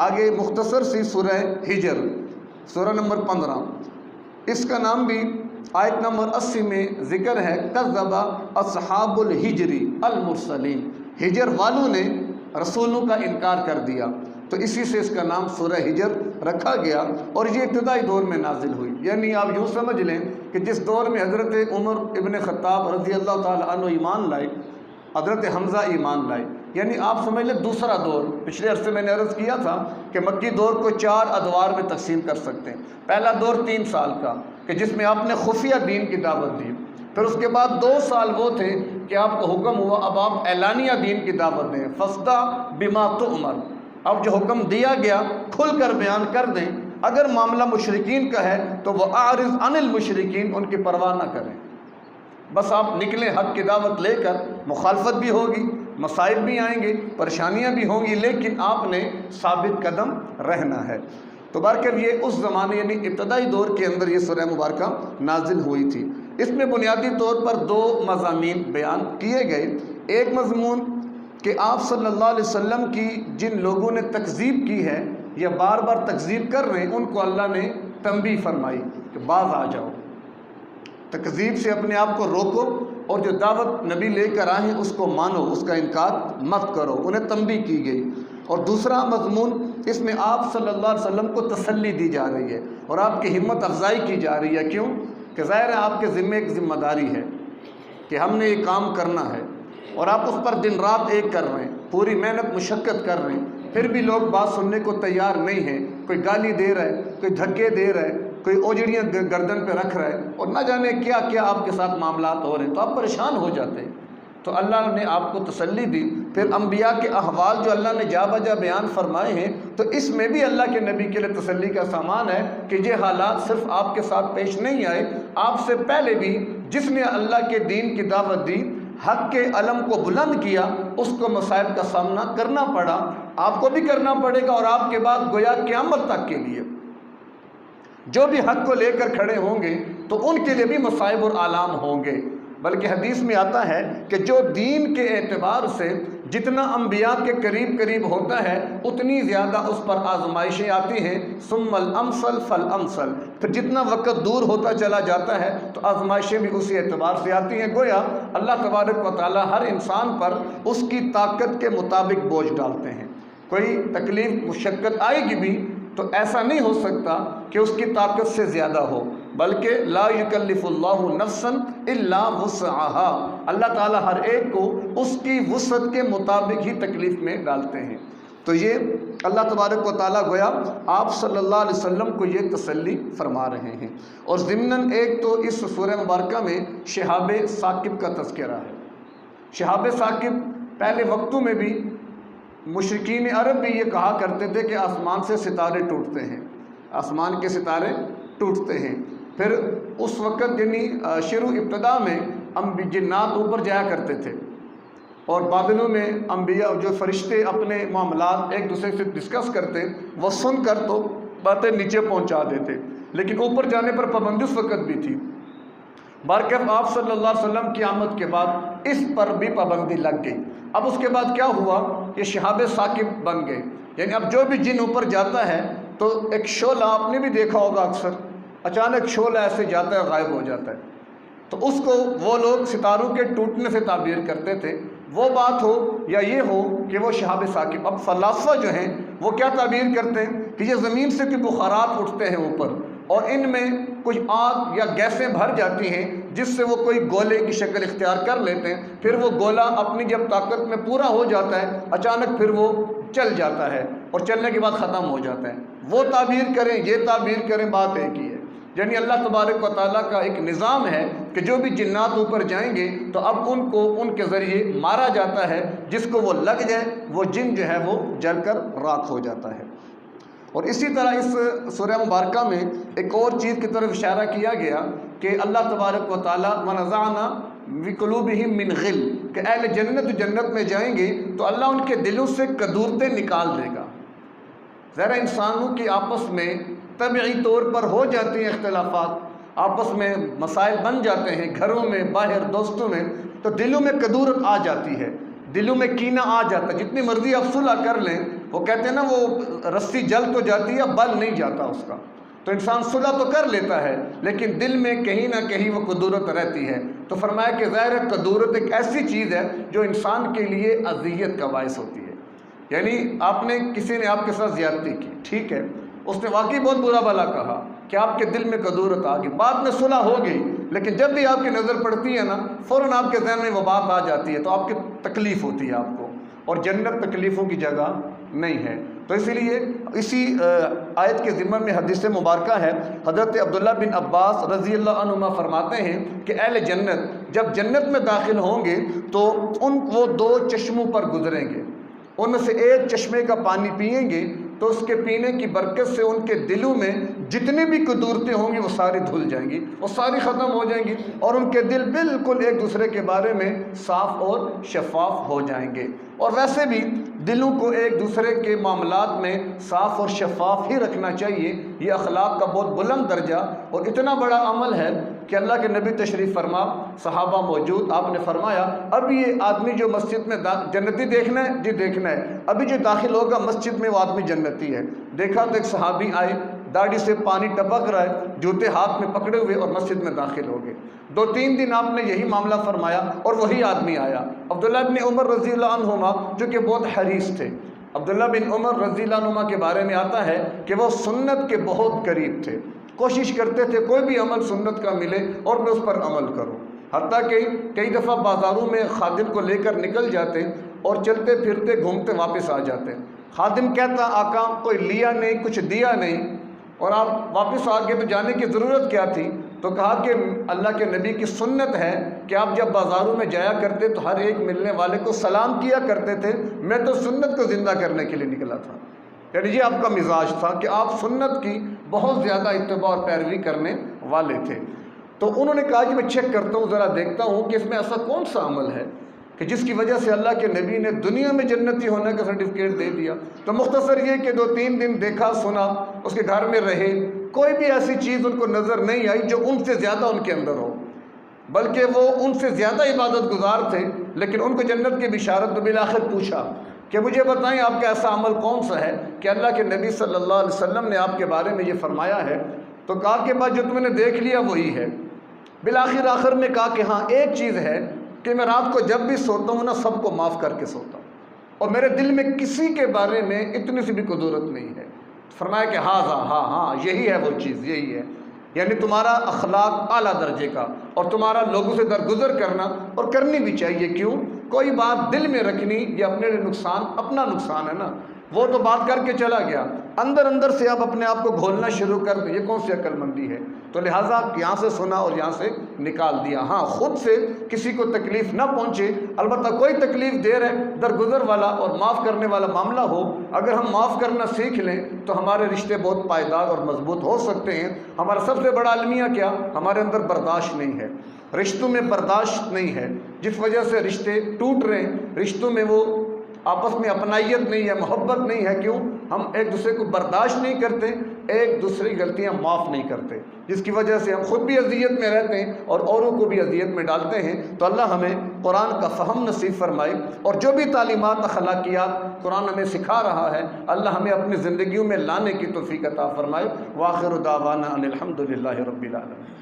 آگے مختصر سی سورہ ہجر، سورہ نمبر 15، اس کا نام بھی آیت نمبر 80 میں ذکر ہے، کذب اصحاب الحجر المرسلین، ہجر والوں نے رسولوں کا انکار کر دیا، تو اسی سے اس کا نام سورہ ہجر رکھا گیا، اور یہ ابتدائی دور میں نازل ہوئی۔ یعنی آپ یوں سمجھ لیں کہ جس دور میں حضرت عمر ابن خطاب رضی اللہ تعالی عنہ ایمان لائے، حضرت حمزہ ایمان لائے، یعنی آپ سمجھ لیں دوسرا دور۔ پچھلے عرصے میں نے عرض کیا تھا کہ مکی دور کو 4 ادوار میں تقسیم کر سکتے ہیں۔ پہلا دور 3 سال کا کہ جس میں آپ نے خفیہ دین کی دعوت دی، پھر اس کے بعد 2 سال وہ تھے کہ آپ کو حکم ہوا اب آپ اعلانیہ دین کی دعوت دیں، فَاصْدَعْ بِمَا تُؤْمَرُ، اب جو حکم دیا گیا کھل کر بیان کر دیں، اگر معاملہ مشرکین کا ہے تو وہ اعرض عن المشرکین، ان کی پرواہ نہ کریں، بس آپ نکلیں حق کی دعوت لے کر، مخالفت بھی ہوگی، مصائب بھی آئیں گے، پریشانیاں بھی ہوں گی، لیکن آپ نے ثابت قدم رہنا ہے۔ تو بہرکیف یہ اس زمانے یعنی ابتدائی دور کے اندر یہ سورہ مبارکہ نازل ہوئی تھی۔ اس میں بنیادی طور پر 2 مضامین بیان کیے گئے۔ ایک مضمون کہ آپ صلی اللہ علیہ وسلم کی جن لوگوں نے تکذیب کی ہے یا بار بار تکذیب کر رہے ہیں، ان کو اللہ نے تنبیہ فرمائی کہ باز آ جاؤ، تکذیب سے اپنے آپ کو روکو، اور جو دعوت نبی لے کر آئے ہیں اس کو مانو، اس کا انکار مت کرو، انہیں تنبیہ کی گئی۔ اور دوسرا مضمون اس میں آپ صلی اللہ علیہ وسلم کو تسلی دی جا رہی ہے اور آپ کی ہمت افزائی کی جا رہی ہے۔ کیوں کہ ظاہر ہے آپ کے ذمے ایک ذمہ داری ہے کہ ہم نے یہ کام کرنا ہے، اور آپ اس پر دن رات ایک کر رہے ہیں، پوری محنت مشقت کر رہے ہیں، پھر بھی لوگ بات سننے کو تیار نہیں ہیں، کوئی گالی دے رہا ہے، کوئی دھکے دے رہا ہے، کوئی اوجڑیاں گردن پہ رکھ رہا ہے، اور نہ جانے کیا کیا آپ کے ساتھ معاملات ہو رہے ہیں، تو آپ پریشان ہو جاتے ہیں۔ تو اللہ نے آپ کو تسلی دی۔ پھر انبیاء کے احوال جو اللہ نے جا بجا بیان فرمائے ہیں، تو اس میں بھی اللہ کے نبی کے لیے تسلی کا سامان ہے کہ یہ حالات صرف آپ کے ساتھ پیش نہیں آئے، آپ سے پہلے بھی جس نے اللہ کے دین کی دعوت دی، حق کے علم کو بلند کیا، اس کو مصائب کا سامنا کرنا پڑا، آپ کو بھی کرنا پڑے گا، اور آپ کے بعد گویا قیامت تک کے لیے جو بھی حق کو لے کر کھڑے ہوں گے تو ان کے لیے بھی مصائب اور آلام ہوں گے۔ بلکہ حدیث میں آتا ہے کہ جو دین کے اعتبار سے جتنا انبیاء کے قریب قریب ہوتا ہے، اتنی زیادہ اس پر آزمائشیں آتی ہیں، ثم الامثل فالامثل، پھر جتنا وقت دور ہوتا چلا جاتا ہے تو آزمائشیں بھی اسی اعتبار سے آتی ہیں۔ گویا اللہ تبارک و تعالی ہر انسان پر اس کی طاقت کے مطابق بوجھ ڈالتے ہیں۔ کوئی تکلیف مشقت آئے گی بھی تو ایسا نہیں ہو سکتا کہ اس کی طاقت سے زیادہ ہو، بلکہ لا یکلف اللہ نفسا الا وسعها، اللہ تعالیٰ ہر ایک کو اس کی وسعت کے مطابق ہی تکلیف میں ڈالتے ہیں۔ تو یہ اللہ تبارک و تعالیٰ گویا آپ صلی اللہ علیہ وسلم کو یہ تسلی فرما رہے ہیں۔ اور ضمناً ایک تو اس سورہ مبارکہ میں شہاب ثاقب کا تذکرہ ہے۔ شہاب ثاقب پہلے وقتوں میں بھی مشرکین عرب بھی یہ کہا کرتے تھے کہ آسمان سے ستارے ٹوٹتے ہیں، آسمان کے ستارے ٹوٹتے ہیں۔ پھر اس وقت یعنی شروع ابتدا میں جنات اوپر جایا کرتے تھے، اور بادلوں میں انبیاء جو فرشتے اپنے معاملات ایک دوسرے سے ڈسکس کرتے، وہ سن کر تو باتیں نیچے پہنچا دیتے، لیکن اوپر جانے پر پابندی اس وقت بھی تھی۔ بارکہ آپ صلی اللہ علیہ وسلم کی آمد کے بعد اس پر بھی پابندی لگ گئی۔ اب اس کے بعد کیا ہوا کہ شہاب ثاقب بن گئے، یعنی اب جو بھی جن اوپر جاتا ہے تو ایک شعلہ آپ نے بھی دیکھا ہوگا، اکثر اچانک شعلہ ایسے جاتا ہے، غائب ہو جاتا ہے، تو اس کو وہ لوگ ستاروں کے ٹوٹنے سے تعبیر کرتے تھے۔ وہ بات ہو یا یہ ہو کہ وہ شہاب ثاقب، اب فلاسفہ جو ہیں وہ کیا تعبیر کرتے ہیں کہ یہ زمین سے کوئی بخارات اٹھتے ہیں اوپر، اور ان میں کچھ آگ یا گیسیں بھر جاتی ہیں جس سے وہ کوئی گولے کی شکل اختیار کر لیتے ہیں، پھر وہ گولا اپنی جب طاقت میں پورا ہو جاتا ہے اچانک پھر وہ چل جاتا ہے، اور چلنے کے بعد ختم ہو جاتا ہے۔ وہ تعبیر کریں یہ تعبیر کریں، بات ایک ہی ہے۔ یعنی اللہ تبارک و تعالیٰ کا ایک نظام ہے کہ جو بھی جنات اوپر جائیں گے تو اب ان کو ان کے ذریعے مارا جاتا ہے، جس کو وہ لگ جائے وہ جن جو ہے وہ جل کر راکھ ہو جاتا ہے۔ اور اسی طرح اس سورہ مبارکہ میں ایک اور چیز کی طرف اشارہ کیا گیا کہ اللہ تبارک و تعالیٰ وَنَزَعْنَا بِقُلُوبِهِم مِّنْ غِلٍّ، کہ اہل جنت جنت میں جائیں گے تو اللہ ان کے دلوں سے کدورتیں نکال دے گا۔ ذرا انسانوں کی آپس میں طبعی طور پر ہو جاتی ہیں اختلافات، آپس میں مسائل بن جاتے ہیں، گھروں میں باہر دوستوں میں، تو دلوں میں کدورت آ جاتی ہے، دلوں میں کینہ آ جاتا ہے، جتنی مرضی آپ صلح کر لیں وہ کہتے ہیں نا وہ رسی جل تو جاتی ہے بل نہیں جاتا اس کا، تو انسان صلح تو کر لیتا ہے لیکن دل میں کہیں نہ کہیں وہ کدورت رہتی ہے۔ تو فرمایا کہ ظاہر کدورت ایک ایسی چیز ہے جو انسان کے لیے اذیت کا باعث ہوتی ہے۔ یعنی کسی نے آپ کے ساتھ زیادتی کی، ٹھیک ہے، اس نے واقعی بہت برا بھلا کہا کہ آپ کے دل میں کدورت آ گئی، بعد میں صلح ہو گئی، لیکن جب بھی آپ کی نظر پڑتی ہے نا فوراً آپ کے ذہن میں وہ بات آ جاتی ہے، تو آپ کی تکلیف ہوتی ہے آپ کو، اور جنت تکلیفوں کی جگہ نہیں ہے۔ تو اسی لیے اسی آیت کے ضمن میں حدیث مبارکہ ہے، حضرت عبداللہ بن عباس رضی اللہ عنہما فرماتے ہیں کہ اہل جنت جب جنت میں داخل ہوں گے تو وہ 2 چشموں پر گزریں گے، ان میں سے ایک چشمے کا پانی پئیں گے تو اس کے پینے کی برکت سے ان کے دلوں میں جتنی بھی کدورتیں ہوں گی وہ ساری دھل جائیں گی، وہ ساری ختم ہو جائیں گی، اور ان کے دل بالکل ایک دوسرے کے بارے میں صاف اور شفاف ہو جائیں گے۔ اور ویسے بھی دلوں کو ایک دوسرے کے معاملات میں صاف اور شفاف ہی رکھنا چاہیے، یہ اخلاق کا بہت بلند درجہ اور اتنا بڑا عمل ہے کہ اللہ کے نبی تشریف فرما، صحابہ موجود، آپ نے فرمایا اب یہ آدمی جو مسجد میں جنتی دیکھنا ہے، جی دیکھنا ہے، ابھی جو داخل ہوگا مسجد میں وہ آدمی جنتی ہے۔ دیکھا تو ایک صحابی آئے، داڑھی سے پانی ٹپک رہا ہے، جوتے ہاتھ میں پکڑے ہوئے اور مسجد میں داخل ہو گئے۔ 2-3 دن آپ نے یہی معاملہ فرمایا اور وہی آدمی آیا۔ عبداللہ بن عمر رضی اللہ عنہما جو کہ بہت حریص تھے، عبداللہ بن عمر رضی اللہ عنہما کے بارے میں آتا ہے کہ وہ سنت کے بہت قریب تھے، کوشش کرتے تھے کوئی بھی عمل سنت کا ملے اور میں اس پر عمل کروں، حتیٰ کہ کئی دفعہ بازاروں میں خادم کو لے کر نکل جاتے اور چلتے پھرتے گھومتے واپس آ جاتے۔ خادم کہتا آقا کوئی لیا نہیں، کچھ دیا نہیں، اور آپ واپس آ گئے تو جانے کی ضرورت کیا تھی؟ تو کہا کہ اللہ کے نبی کی سنت ہے کہ آپ جب بازاروں میں جایا کرتے تو ہر ایک ملنے والے کو سلام کیا کرتے تھے، میں تو سنت کو زندہ کرنے کے لیے نکلا تھا۔ یعنی یہ آپ کا مزاج تھا کہ آپ سنت کی بہت زیادہ اتباع اور پیروی کرنے والے تھے۔ تو انہوں نے کہا کہ میں چیک کرتا ہوں، ذرا دیکھتا ہوں کہ اس میں ایسا کون سا عمل ہے کہ جس کی وجہ سے اللہ کے نبی نے دنیا میں جنتی ہونے کا سرٹیفکیٹ دے دیا۔ تو مختصر یہ کہ 2-3 دن دیکھا سنا، اس کے گھر میں رہے، کوئی بھی ایسی چیز ان کو نظر نہیں آئی جو ان سے زیادہ ان کے اندر ہو، بلکہ وہ ان سے زیادہ عبادت گزار تھے، لیکن ان کو جنت کی بشارت تو بالآخر پوچھا کہ مجھے بتائیں آپ کا ایسا عمل کون سا ہے کہ اللہ کے نبی صلی اللہ علیہ وسلم نے آپ کے بارے میں یہ فرمایا ہے؟ تو کہا کہ بات جو تم نے دیکھ لیا وہی ہے۔ بالآخر میں کہا کہ ہاں ایک چیز ہے کہ میں رات کو جب بھی سوتا ہوں نا سب کو معاف کر کے سوتا ہوں، اور میرے دل میں کسی کے بارے میں اتنی سی بھی قدورت نہیں ہے۔ فرمایا کہ ہاں یہی ہے وہ چیز، یہی ہے، یعنی تمہارا اخلاق اعلیٰ درجے کا، اور تمہارا لوگوں سے درگزر کرنا، اور کرنی بھی چاہیے۔ کیوں؟ کوئی بات دل میں رکھنی یہ اپنے لیے نقصان، اپنا نقصان ہے نا، وہ تو بات کر کے چلا گیا، اندر سے آپ اپنے آپ کو گھولنا شروع کر دیں، یہ کون سی عقل مندی ہے؟ تو لہٰذا آپ یہاں سے سنا اور یہاں سے نکال دیا۔ ہاں خود سے کسی کو تکلیف نہ پہنچے، البتہ کوئی تکلیف دے رہے درگزر والا اور معاف کرنے والا معاملہ ہو، اگر ہم معاف کرنا سیکھ لیں تو ہمارے رشتے بہت پائیدار اور مضبوط ہو سکتے ہیں۔ ہمارا سب سے بڑا المیہ کیا؟ ہمارے اندر برداشت نہیں ہے، رشتوں میں برداشت نہیں ہے، جس وجہ سے رشتے ٹوٹ رہے ہیں، رشتوں میں وہ آپس میں اپنائیت نہیں ہے، محبت نہیں ہے۔ کیوں؟ ہم ایک دوسرے کو برداشت نہیں کرتے، ایک دوسرے کی غلطیاں معاف نہیں کرتے، جس کی وجہ سے ہم خود بھی اذیت میں رہتے ہیں اور اوروں کو بھی اذیت میں ڈالتے ہیں۔ تو اللہ ہمیں قرآن کا فہم نصیب فرمائے، اور جو بھی تعلیمات اخلاقیات قرآن ہمیں سکھا رہا ہے اللہ ہمیں اپنی زندگیوں میں لانے کی توفیق عطا فرمائے۔ وآخر دعوانا ان الحمد للہ رب العالمین۔